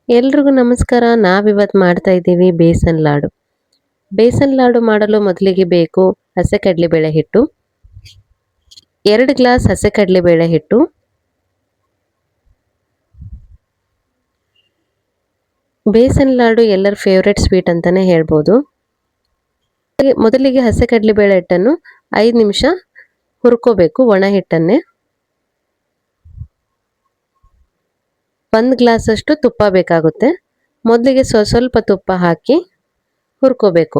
ಎಲ್ರಿಗೂ ನಮಸ್ಕಾರ. ನಾವಿವತ್ತು ಮಾಡ್ತಾ ಇದ್ದೀವಿ ಬೇಸನ್ ಲಾಡು. ಬೇಸನ್ ಲಾಡು ಮಾಡಲು ಮೊದಲಿಗೆ ಬೇಕು ಹಸಿ ಕಡಲೆಬೇಳೆ ಹಿಟ್ಟು, 2 ಗ್ಲಾಸ್ ಹಸಿ ಕಡಲೆಬೇಳೆ ಹಿಟ್ಟು, ಬೇಸನ್ ಲಾಡು ಎಲ್ಲರ ಫೇವ್ರೆಟ್ ಸ್ವೀಟ್ ಅಂತಾನೆ ಹೇಳ್ಬೋದು. ಮೊದಲಿಗೆ ಹಸಿ ಕಡಲೆಬೇಳೆ ಹಿಟ್ಟನ್ನು 5 ನಿಮಿಷ ಹುರ್ಕೋಬೇಕು. ಒಣ ಹಿಟ್ಟನ್ನೇ 1 ಗ್ಲಾಸ್ ಅಷ್ಟು ತುಪ್ಪ ಬೇಕಾಗುತ್ತೆ. ಮೊದಲಿಗೆ ಸ್ವಲ್ಪ ತುಪ್ಪ ಹಾಕಿ ಹುರ್ಕೋಬೇಕು.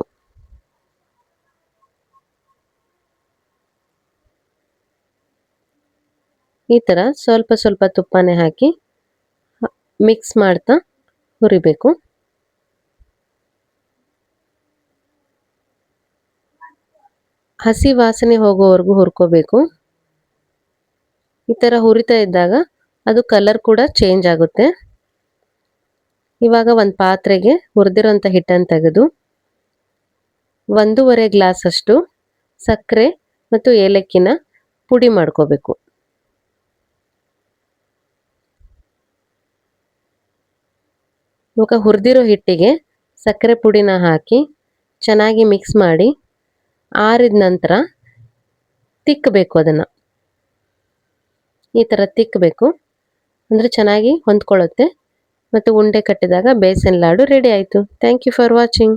ಈ ಥರ ಸ್ವಲ್ಪ ತುಪ್ಪನೇ ಹಾಕಿ ಮಿಕ್ಸ್ ಮಾಡ್ತಾ ಹುರಿಬೇಕು. ಹಸಿ ವಾಸನೆ ಹೋಗೋವರೆಗೂ ಹುರ್ಕೋಬೇಕು. ಈ ಥರ ಹುರಿತಾ ಇದ್ದಾಗ ಅದು ಕಲರ್ ಕೂಡ ಚೇಂಜ್ ಆಗುತ್ತೆ. ಇವಾಗ ಒಂದು ಪಾತ್ರೆಗೆ ಹುರಿದಿರೋಂಥ ಹಿಟ್ಟನ್ನು ತೆಗೆದು 1.5 ಗ್ಲಾಸ್ ಅಷ್ಟು ಸಕ್ಕರೆ ಮತ್ತು ಏಲಕ್ಕಿನ ಪುಡಿ ಮಾಡ್ಕೋಬೇಕು. ಇವಾಗ ಹುರಿದಿರೋ ಹಿಟ್ಟಿಗೆ ಸಕ್ಕರೆ ಪುಡಿನ ಹಾಕಿ ಚೆನ್ನಾಗಿ ಮಿಕ್ಸ್ ಮಾಡಿ ಆರಿದ ನಂತರ ತಿಕ್ಕಬೇಕು. ಅದನ್ನು ಈ ಥರ ತಿಕ್ಕಬೇಕು, ಅಂದರೆ ಚೆನ್ನಾಗಿ ಹೊಂದ್ಕೊಳ್ಳುತ್ತೆ ಮತ್ತು ಉಂಡೆ ಕಟ್ಟಿದಾಗ ಬೇಸನ್ ಲಾಡು ರೆಡಿ ಆಯಿತು. Thank you for watching.